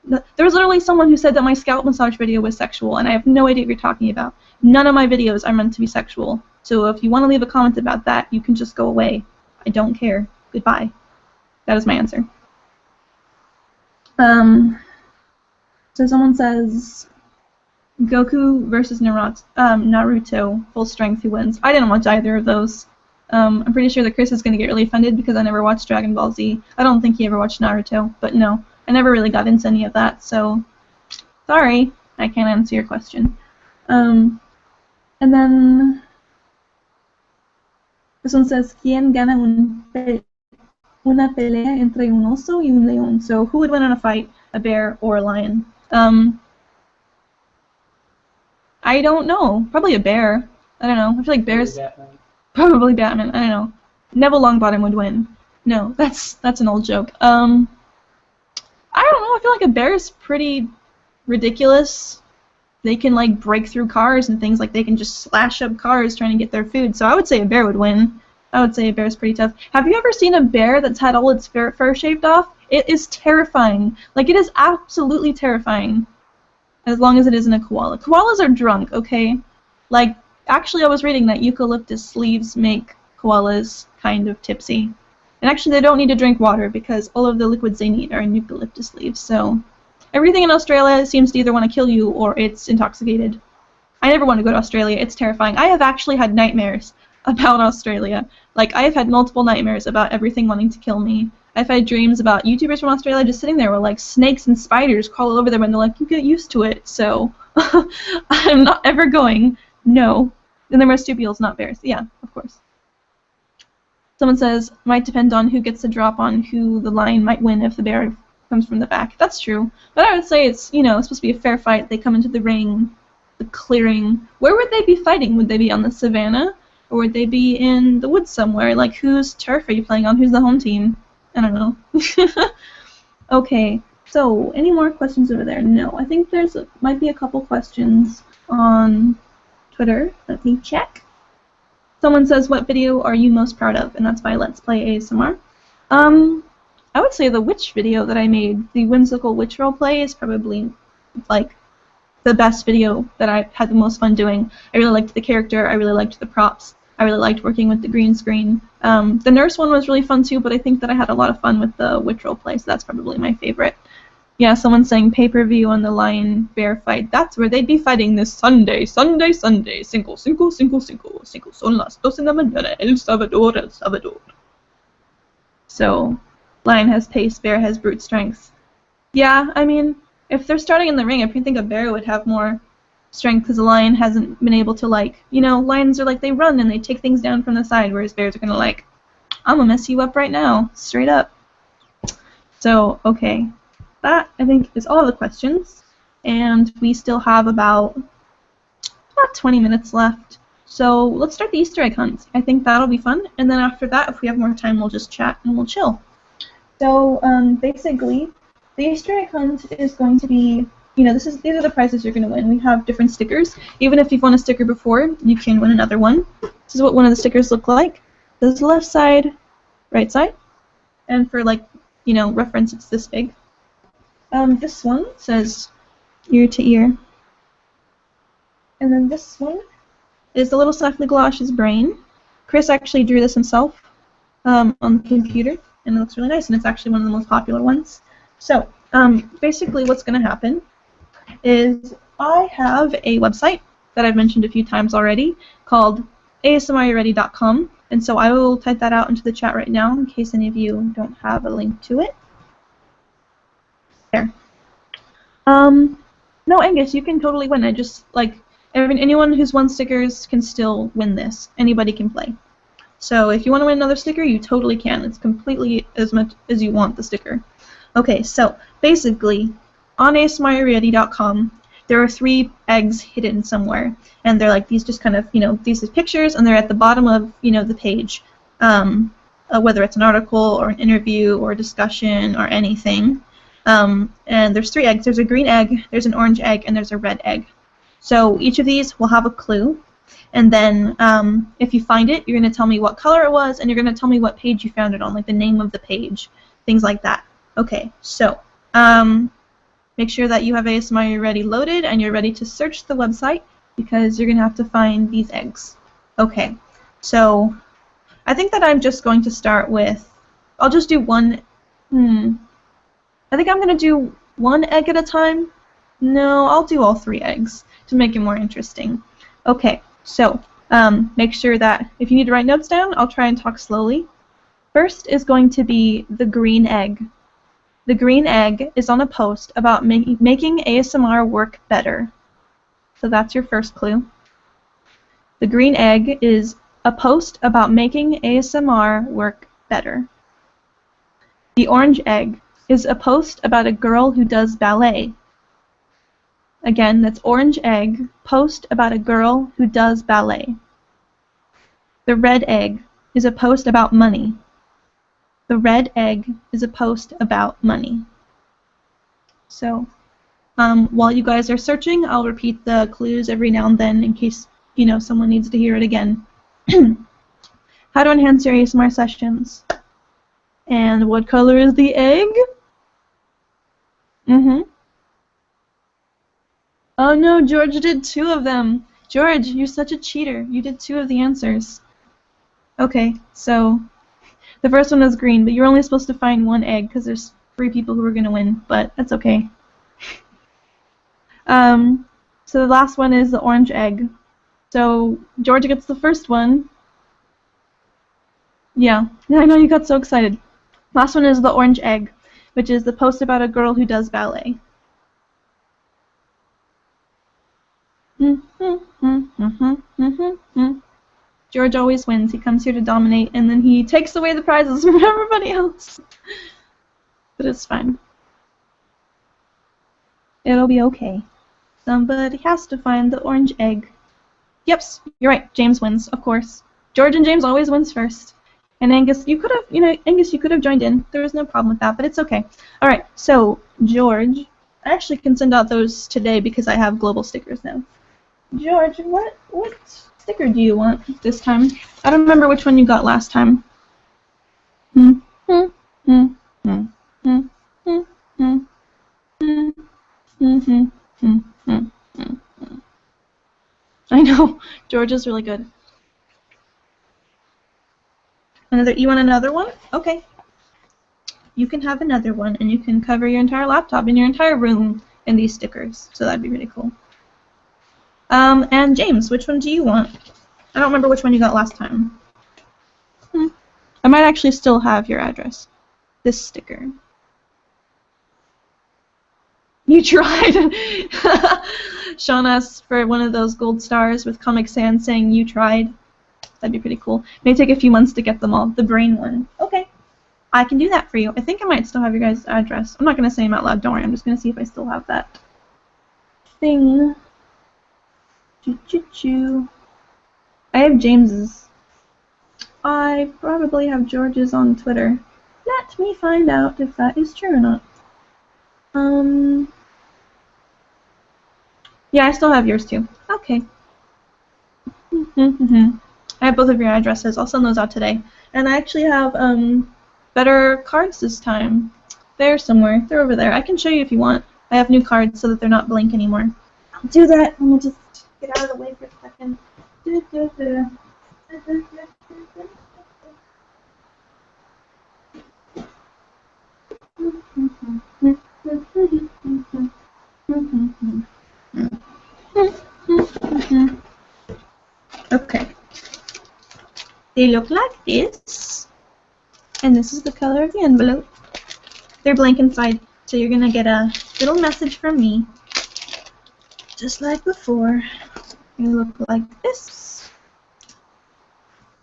There was literally someone who said that my scalp massage video was sexual, and I have no idea what you're talking about. None of my videos are meant to be sexual, so if you want to leave a comment about that, you can just go away. I don't care. Goodbye. That is my answer. So someone says, Goku versus Naruto, full strength, who wins? I didn't watch either of those. I'm pretty sure that Chris is going to get really offended because I never watched Dragon Ball Z. I don't think he ever watched Naruto, but no, I never really got into any of that, so sorry, I can't answer your question. And then this one says, ¿Quién gana una pelea entre un oso y un león? So who would win in a fight, a bear or a lion? I don't know. Probably a bear. I don't know. I feel like bears... Probably Batman. I don't know. Neville Longbottom would win. No, that's an old joke. I don't know. I feel like a bear is pretty ridiculous. They can like break through cars and things. Like they can just slash up cars trying to get their food. So I would say a bear would win. I would say a bear is pretty tough. Have you ever seen a bear that's had all its fur shaved off? It is terrifying. Like it is absolutely terrifying. As long as it isn't a koala. Koalas are drunk, okay? Like, actually I was reading that eucalyptus leaves make koalas kind of tipsy. And actually they don't need to drink water because all of the liquids they need are in eucalyptus leaves, so... Everything in Australia seems to either want to kill you or it's intoxicated. I never want to go to Australia, it's terrifying. I have actually had nightmares about Australia. Like, I have had multiple nightmares about everything wanting to kill me. I've had dreams about YouTubers from Australia just sitting there with like snakes and spiders crawl all over them and they're like, you get used to it, so I'm not ever going. No. And the marsupials, not bears. Yeah, of course. Someone says, might depend on who gets the drop on who the lion might win if the bear comes from the back. That's true. But I would say it's, you know, it's supposed to be a fair fight. They come into the ring, the clearing. Where would they be fighting? Would they be on the savannah? Or would they be in the woods somewhere? Like, whose turf are you playing on? Who's the home team? I don't know. Okay, so any more questions over there? No, I think there's might be a couple questions on Twitter. Let me check. Someone says, what video are you most proud of? And that's by Let's Play ASMR. I would say the witch video that I made, the whimsical witch roleplay, is probably like the best video that I had the most fun doing. I really liked the character, I really liked the props, I really liked working with the green screen. The nurse one was really fun too, but I think that I had a lot of fun with the witch roleplay, so that's probably my favorite. Yeah, someone's saying pay-per-view on the lion-bear fight. That's where they'd be fighting this Sunday. Cinco, cinco, cinco, cinco. Cinco son las dos en la mañana. El Salvador, El Salvador. So, lion has pace, bear has brute strength. Yeah, I mean, if they're starting in the ring, I think a bear would have more strength because the lion hasn't been able to, like, you know, lions are like, they run and they take things down from the side, whereas bears are gonna like, I'm gonna mess you up right now, straight up. So, okay. That, I think, is all the questions. And we still have about 20 minutes left. So let's start the Easter egg hunt. I think that'll be fun. And then after that, if we have more time, we'll just chat and we'll chill. So basically, the Easter egg hunt is going to be, you know, these are the prizes you're going to win. We have different stickers. Even if you've won a sticker before, you can win another one. This is what one of the stickers look like. This is the left side, right side. And for, like, you know, reference, it's this big. This one says ear to ear. And then this one is the little Snuffly Galoshes brain. Chris actually drew this himself on the computer, and it looks really nice, and it's actually one of the most popular ones. So, basically what's going to happen is I have a website that I've mentioned a few times already called asmready.com, and so I will type that out into the chat right now in case any of you don't have a link to it. There. No, Angus, you can totally win. I just, like, anyone who's won stickers can still win this. Anybody can play. So if you want to win another sticker, you totally can. It's completely as much as you want the sticker. Okay, so basically, on asmready.com, there are 3 eggs hidden somewhere. And they're like these, just kind of, you know, these are pictures, and they're at the bottom of, you know, the page. Whether it's an article or an interview or a discussion or anything. And there's 3 eggs. There's a green egg, there's an orange egg, and there's a red egg. So each of these will have a clue, and then if you find it, you're going to tell me what color it was, and you're going to tell me what page you found it on, like the name of the page, things like that. Okay, so make sure that you have ASMR Ready loaded, and you're ready to search the website, because you're going to have to find these eggs. Okay, so I think that I'm just going to start with, I'll just do one, I think I'm going to do 1 egg at a time. No, I'll do all 3 eggs to make it more interesting. Okay, so make sure that if you need to write notes down, I'll try and talk slowly. First is going to be the green egg. The green egg is on a post about making ASMR work better. So that's your first clue. The green egg is a post about making ASMR work better. The orange egg is a post about a girl who does ballet. Again, that's orange egg, post about a girl who does ballet. The red egg is a post about money. The red egg is a post about money. So, while you guys are searching, I'll repeat the clues every now and then in case, you know, someone needs to hear it again. How to enhance your ASMR sessions. And what color is the egg? Oh no, George did 2 of them. George, you're such a cheater. You did 2 of the answers. Okay, so the first one is green, but you're only supposed to find 1 egg because there's 3 people who are going to win, but that's okay. So the last one is the orange egg. So George gets the first one. Yeah, I know you got so excited. Last one is the orange egg, which is the post about a girl who does ballet. George always wins. He comes here to dominate, and then he takes away the prizes from everybody else. But it's fine. It'll be okay. Somebody has to find the orange egg. Yep, you're right. James wins, of course. George and James always wins first. And Angus, you could have, Angus, you could have joined in. There was no problem with that, but it's okay. All right, so George, I actually can send out those today because I have global stickers now. George, what sticker do you want this time? I don't remember which one you got last time. I know, George is really good. You want another one? Okay. You can have another one, and you can cover your entire laptop and your entire room in these stickers. So that'd be really cool. And James, which one do you want? I don't remember which one you got last time. I might actually still have your address. This sticker. You tried! Sean asked for one of those gold stars with Comic Sans saying you tried. That'd be pretty cool. May take a few months to get them all. The brain one. Okay. I can do that for you. I think I might still have your guys' address. I'm not going to say them out loud. Don't worry. I'm just going to see if I still have that thing. Choo-choo-choo. I have James's. I probably have George's on Twitter. Let me find out if that is true or not. Yeah, I still have yours too. Okay. I have both of your addresses. I'll send those out today. And I actually have better cards this time. They're somewhere. They're over there. I can show you if you want. I have new cards so that they're not blank anymore. I'll do that. I'm going to just get out of the way for a second. Okay. They look like this. And this is the color of the envelope. They're blank inside, so you're going to get a little message from me. Just like before. They look like this.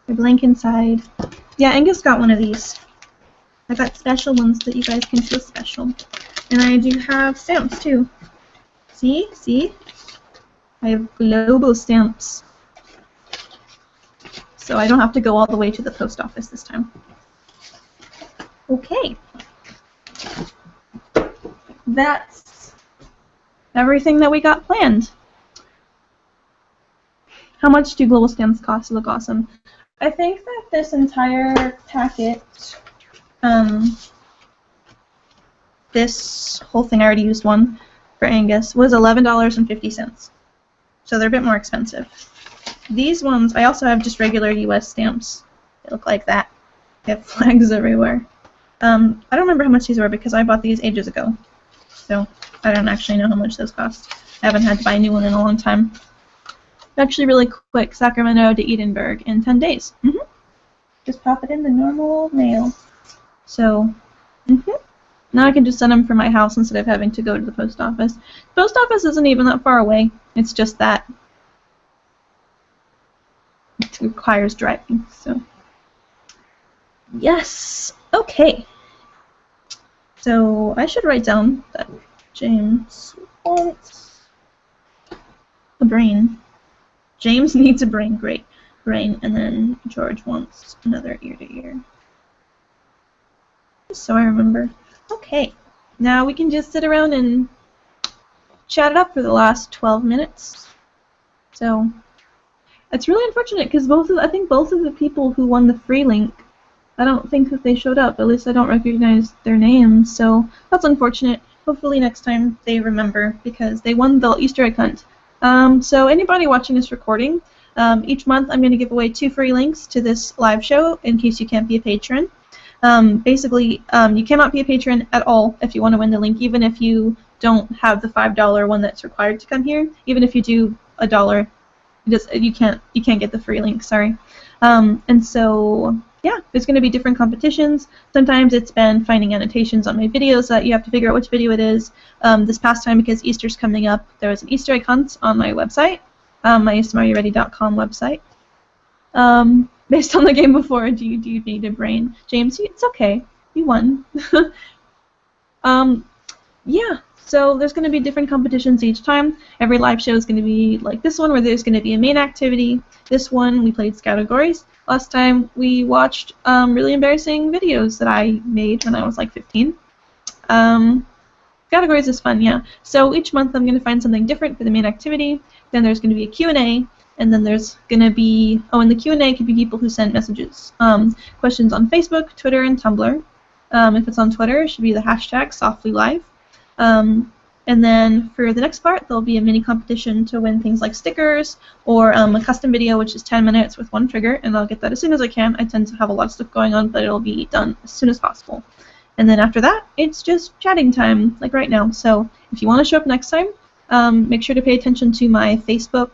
They're blank inside. Yeah, Angus got one of these. I got special ones that you guys can feel special. And I do have stamps too. See? See? I have global stamps. So I don't have to go all the way to the post office this time. Okay. That's everything that we got planned. How much do global stamps cost to look awesome? I think that this entire packet, this whole thing, I already used one for Angus, was $11.50. So they're a bit more expensive. These ones, I also have just regular US stamps. They look like that. They have flags everywhere. I don't remember how much these were because I bought these ages ago. So I don't actually know how much those cost. I haven't had to buy a new one in a long time. Actually really quick, Sacramento to Edinburgh in 10 days. Just pop it in the normal mail. So, now I can just send them from my house instead of having to go to the post office. The post office isn't even that far away. It's just that it requires driving. So, yes. Okay. So I should write down that James wants a brain. James needs a brain. Great. Brain. And then George wants another ear-to-ear. So I remember. Okay. Now we can just sit around and chat it up for the last 12 minutes. So it's really unfortunate because I think both of the people who won the free link, I don't think that they showed up. At least I don't recognize their names. So that's unfortunate. Hopefully next time they remember because they won the Easter egg hunt. So anybody watching this recording, each month I'm going to give away 2 free links to this live show in case you can't be a patron. Basically, you cannot be a patron at all if you want to win the link, even if you don't have the $5 one that's required to come here. Even if you do $1, you can't get the free link. Sorry. And so yeah, there's going to be different competitions. Sometimes it's been finding annotations on my videos that you have to figure out which video it is. This past time, because Easter's coming up, there was an Easter egg hunt on my website, my smareyourready.com website. Based on the game before, do you need a brain? James, it's okay. You won. Yeah, so there's going to be different competitions each time. Every live show is going to be like this one, where there's going to be a main activity. This one, we played categories. Last time, we watched really embarrassing videos that I made when I was like 15. Categories is fun, yeah. So each month I'm going to find something different for the main activity. Then there's going to be a Q&A. And then there's going to be, and the Q&A could be people who send messages. Questions on Facebook, Twitter, and Tumblr. If it's on Twitter, it should be the hashtag SoftlyLive. And then for the next part, there'll be a mini competition to win things like stickers or a custom video, which is 10 minutes with one trigger, and I'll get that as soon as I can. I tend to have a lot of stuff going on, but it'll be done as soon as possible. And then after that, it's just chatting time, like right now. So if you want to show up next time, make sure to pay attention to my Facebook,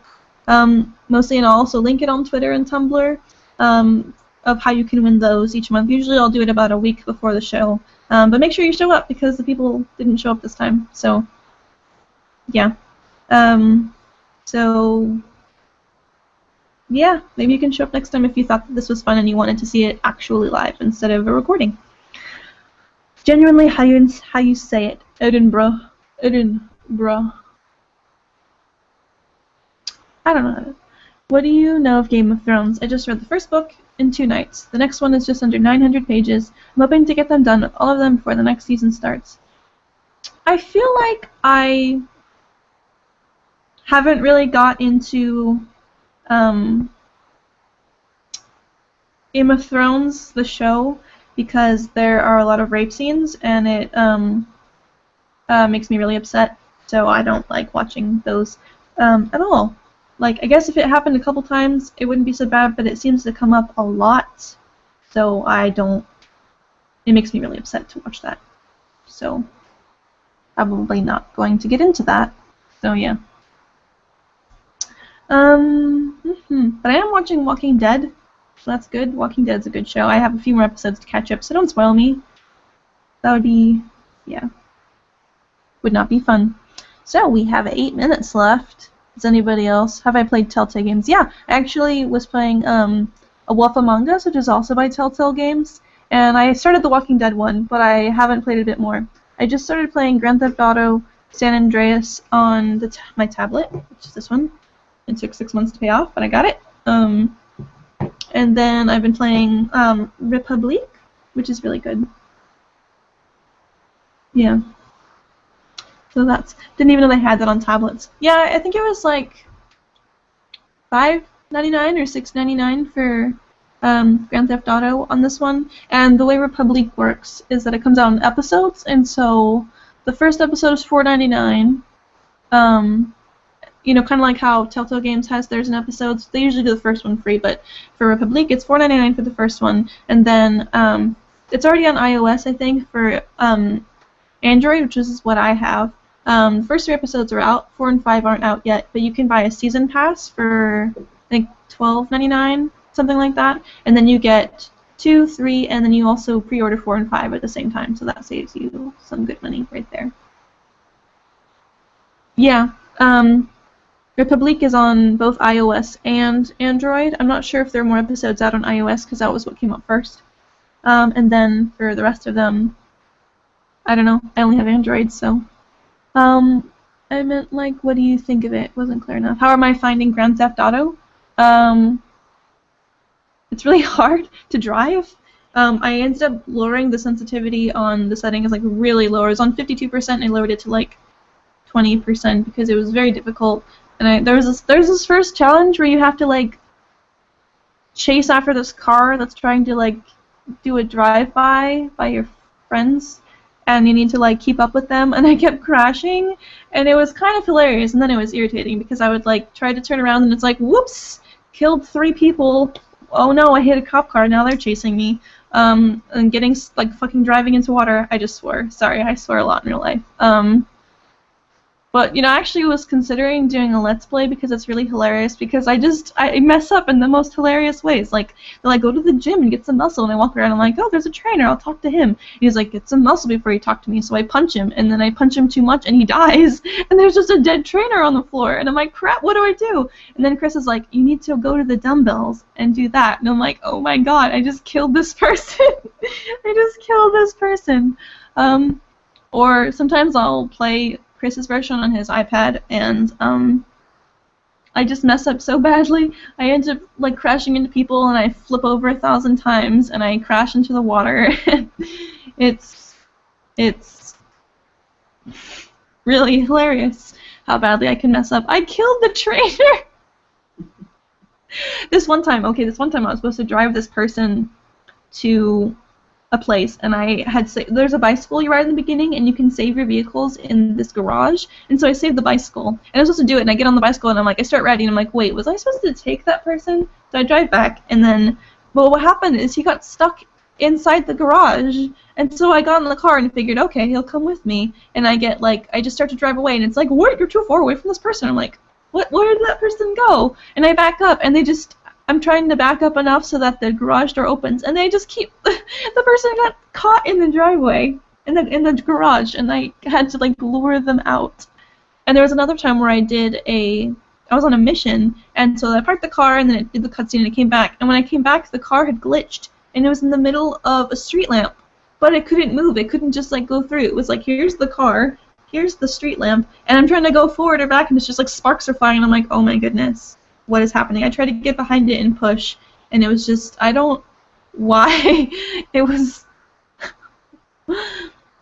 mostly, and I'll also link it on Twitter and Tumblr of how you can win those each month. Usually I'll do it about a week before the show, but make sure you show up because the people didn't show up this time. So yeah, So, yeah, maybe you can show up next time if you thought that this was fun and you wanted to see it actually live instead of a recording. Genuinely, how you say it, Edinburgh. I don't know. What do you know of Game of Thrones? I just read the first book in 2 nights. The next one is just under 900 pages. I'm hoping to get them done, all of them, before the next season starts. I feel like I haven't really got into Game of Thrones, the show, because there are a lot of rape scenes, and it makes me really upset, so I don't like watching those at all. Like, I guess if it happened a couple times, it wouldn't be so bad, but it seems to come up a lot, so it makes me really upset to watch that. So, probably not going to get into that. So, yeah. But I am watching Walking Dead, so that's good. Walking Dead's a good show. I have a few more episodes to catch up, so don't spoil me. That would be, yeah, would not be fun. So, we have 8 minutes left. Does anybody else? Have I played Telltale Games? Yeah, I actually was playing A Wolf Among Us, which is also by Telltale Games, and I started the Walking Dead one, but I haven't played it a bit more. I just started playing Grand Theft Auto San Andreas on my tablet, which is this one. It took 6 months to pay off, but I got it. And then I've been playing Republic, which is really good. Yeah. So didn't even know they had that on tablets. Yeah, I think it was like $5.99 or $6.99 for Grand Theft Auto on this one. And the way Republic works is that it comes out in episodes, and so the first episode is $4.99. You know, kind of like how Telltale Games has theirs in episodes. They usually do the first one free, but for Republic, it's $4.99 for the first one, and then it's already on iOS, I think, for Android, which is what I have. The first 3 episodes are out. 4 and 5 aren't out yet, but you can buy a season pass for, I think, $12.99, something like that, and then you get 2, 3, and then you also pre-order 4 and 5 at the same time, so that saves you some good money right there. Yeah, Republic is on both iOS and Android. I'm not sure if there are more episodes out on iOS, because that was what came up first. And then for the rest of them, I don't know. I only have Android, so. I meant, like, what do you think of it? Wasn't clear enough. How am I finding Grand Theft Auto? It's really hard to drive. I ended up lowering the sensitivity on the settings, like, really low. It was on 52%, and I lowered it to, like, 20% because it was very difficult. And there's this first challenge where you have to, like, chase after this car that's trying to, like, do a drive-by by your friends, and you need to, like, keep up with them, and I kept crashing, and it was kind of hilarious, and then it was irritating because I would, like, try to turn around, and it's like, whoops, killed 3 people, oh no, I hit a cop car, now they're chasing me, and getting, like, fucking driving into water. I just swore. Sorry, I swear a lot in real life. But, you know, I actually was considering doing a Let's Play because it's really hilarious, because I mess up in the most hilarious ways. Like, they'll, like, go to the gym and get some muscle, and I walk around and I'm like, oh, there's a trainer, I'll talk to him. And he's like, get some muscle before you talk to me, so I punch him, and then I punch him too much, and he dies, and there's just a dead trainer on the floor, and I'm like, crap, what do I do? And then Chris is like, you need to go to the dumbbells and do that, and I'm like, oh my god, I just killed this person. I just killed this person. Or sometimes I'll play Chris's version on his iPad, and I just mess up so badly. I end up, like, crashing into people, and I flip over 1,000 times, and I crash into the water. It's really hilarious how badly I can mess up. I killed the trainer! This one time I was supposed to drive this person to a place, and I had there's a bicycle you ride in the beginning, and you can save your vehicles in this garage, and so I saved the bicycle, and I was supposed to do it, and I get on the bicycle, and I'm like, I start riding, and I'm like, wait, was I supposed to take that person? So I drive back, and then, well, what happened is he got stuck inside the garage, and so I got in the car and figured, okay, he'll come with me, and I just start to drive away, and it's like, what, you're too far away from this person. I'm like, what, where did that person go? And I back up, and I'm trying to back up enough so that the garage door opens, and they just keep, the person got caught in the driveway, in the garage, and I had to, like, lure them out. And there was another time where I did a I was on a mission, and so I parked the car, and then it did the cutscene, and it came back. And when I came back, the car had glitched, and it was in the middle of a street lamp, but it couldn't move. It couldn't just like go through. It was like, here's the car, here's the street lamp, and I'm trying to go forward or back, and it's just like sparks are flying, and I'm like, oh my goodness, what is happening? I tried to get behind it and push, and it was just, I don't, why? It was,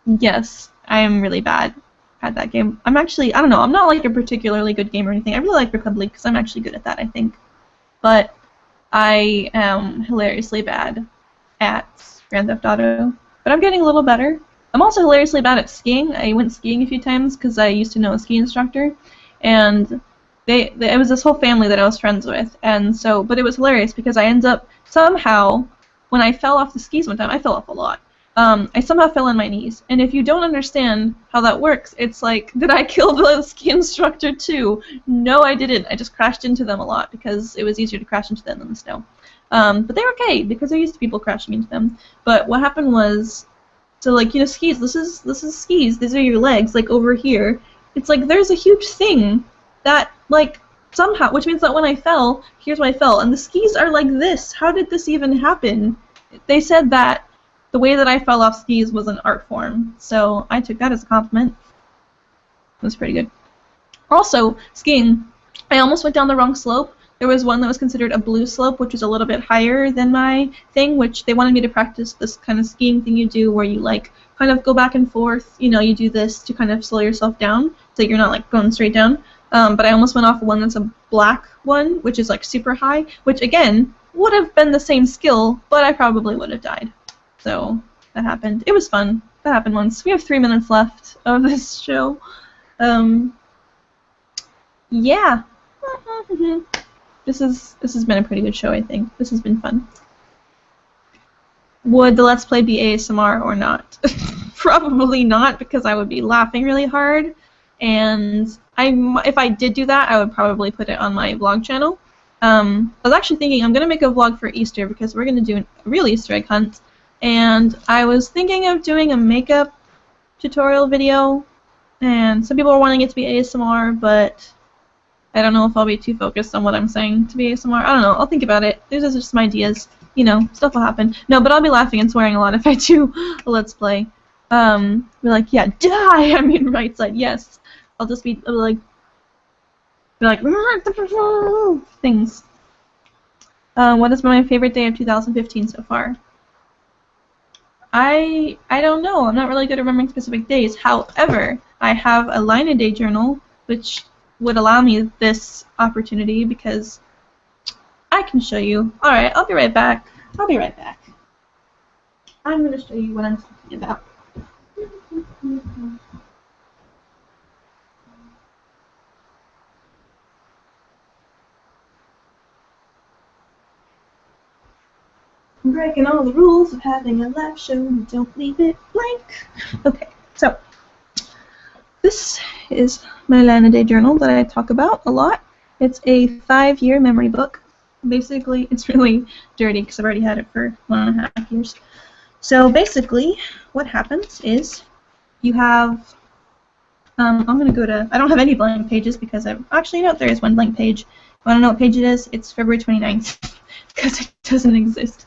yes, I am really bad at that game. I'm actually, I don't know, I'm not like a particularly good gamer or anything. I really like Republic because I'm actually good at that, I think. But I am hilariously bad at Grand Theft Auto. But I'm getting a little better. I'm also hilariously bad at skiing. I went skiing a few times because I used to know a ski instructor. And it was this whole family that I was friends with. And so, but it was hilarious because I ended up somehow, when I fell off the skis one time, I fell off a lot. I somehow fell on my knees, and if you don't understand how that works, it's like, did I kill the ski instructor too? No, I didn't. I just crashed into them a lot because it was easier to crash into them than the snow. But they were okay because they're used to people crashing into them. But what happened was, so like, you know, skis. This is skis. These are your legs, like over here. It's like there's a huge thing that like somehow, which means that when I fell, here's where I fell, and the skis are like this. How did this even happen? They said that the way that I fell off skis was an art form, so I took that as a compliment. It was pretty good. Also, skiing, I almost went down the wrong slope. There was one that was considered a blue slope, which was a little bit higher than my thing, which they wanted me to practice this kind of skiing thing you do where you like kind of go back and forth. You know, you do this to kind of slow yourself down so you're not like going straight down. But I almost went off one that's a black one, which is like super high, which again would have been the same skill, but I probably would have died. So that happened. It was fun. That happened once. We have 3 minutes left of this show. Yeah. This has been a pretty good show, I think. This has been fun. Would the Let's Play be ASMR or not? Probably not, because I would be laughing really hard. And if I did do that, I would probably put it on my vlog channel. I was actually thinking I'm going to make a vlog for Easter because we're going to do a real Easter egg hunt. And I was thinking of doing a makeup tutorial video, and some people are wanting it to be ASMR, but I don't know if I'll be too focused on what I'm saying to be ASMR. I don't know. I'll think about it. These are just some ideas. You know, stuff will happen. No, but I'll be laughing and swearing a lot if I do a Let's Play. Be like, yeah, die! I mean, right side, yes. I'll just be like things. What has been my favorite day of 2015 so far? I don't know. I'm not really good at remembering specific days. However, I have a line-a-day journal, which would allow me this opportunity because I can show you. Alright, I'll be right back. I'll be right back. I'm going to show you what I'm talking about. I'm breaking all the rules of having a live show. Don't leave it blank. Okay, so this is my line-a-day journal that I talk about a lot. It's a 5-year memory book. Basically, it's really dirty because I've already had it for 1.5 years. So basically, what happens is you have, I'm going to go to, I don't have any blank pages because actually, no, there is one blank page. Want to know what page it is? It's February 29th because it doesn't exist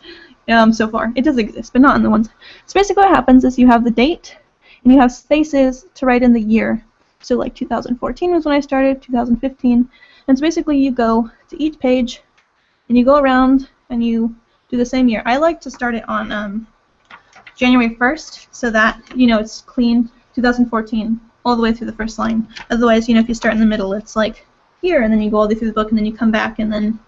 so far. It does exist, but not in the ones. So basically what happens is you have the date, and you have spaces to write in the year. So like 2014 was when I started, 2015. And so basically you go to each page, and you go around, and you do the same year. I like to start it on January 1st, so that, you know, it's clean 2014 all the way through the first line. Otherwise, you know, if you start in the middle, it's like here, and then you go all the way through the book, and then you come back, and then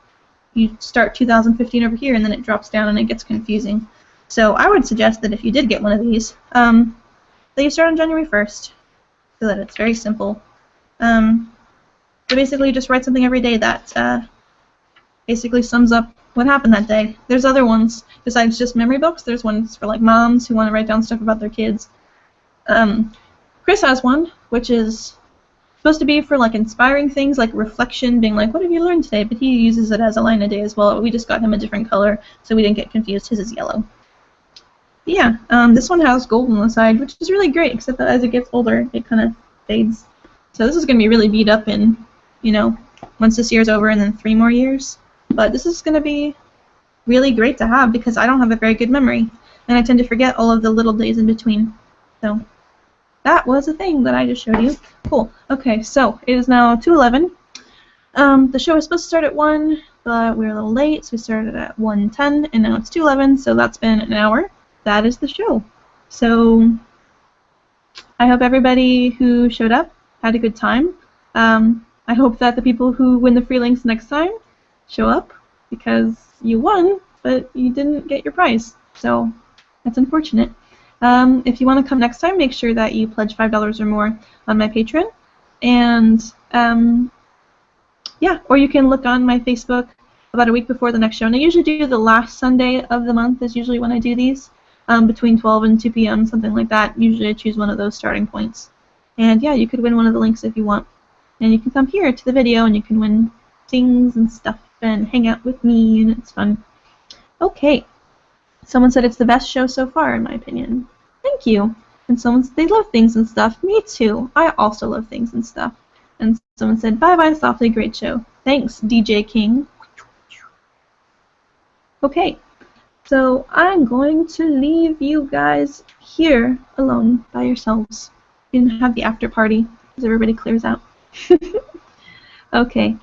you start 2015 over here, and then it drops down, and it gets confusing. So I would suggest that if you did get one of these, that you start on January 1st, so that it's very simple. So basically, you just write something every day that basically sums up what happened that day. There's other ones besides just memory books. There's ones for like moms who want to write down stuff about their kids. Chris has one, which is supposed to be for like inspiring things, like reflection, being like, what have you learned today? But he uses it as a line a day as well. We just got him a different color, so we didn't get confused. His is yellow. But yeah, this one has gold on the side, which is really great, except that as it gets older, it kind of fades. So this is going to be really beat up in, you know, once this year's over, and then 3 more years. But this is going to be really great to have because I don't have a very good memory, and I tend to forget all of the little days in between. So that was a thing that I just showed you. Cool. Okay, so it is now 2:11. The show was supposed to start at 1, but we were a little late, so we started at 1:10, and now it's 2:11, so that's been an hour. That is the show. So I hope everybody who showed up had a good time. I hope that the people who win the free links next time show up, because you won, but you didn't get your prize. So that's unfortunate. If you want to come next time, make sure that you pledge $5 or more on my Patreon. And yeah, or you can look on my Facebook about a week before the next show. And I usually do the last Sunday of the month is usually when I do these, between 12 and 2 p.m., something like that. Usually I choose one of those starting points. And yeah, you could win one of the links if you want. And you can come here to the video and you can win things and stuff and hang out with me, and it's fun. Okay. Someone said it's the best show so far, in my opinion. Thank you. And someone said they love things and stuff. Me too. I also love things and stuff. And someone said, bye-bye, Softly, great show. Thanks, DJ King. Okay. So I'm going to leave you guys here alone by yourselves. And have the after party as everybody clears out. Okay.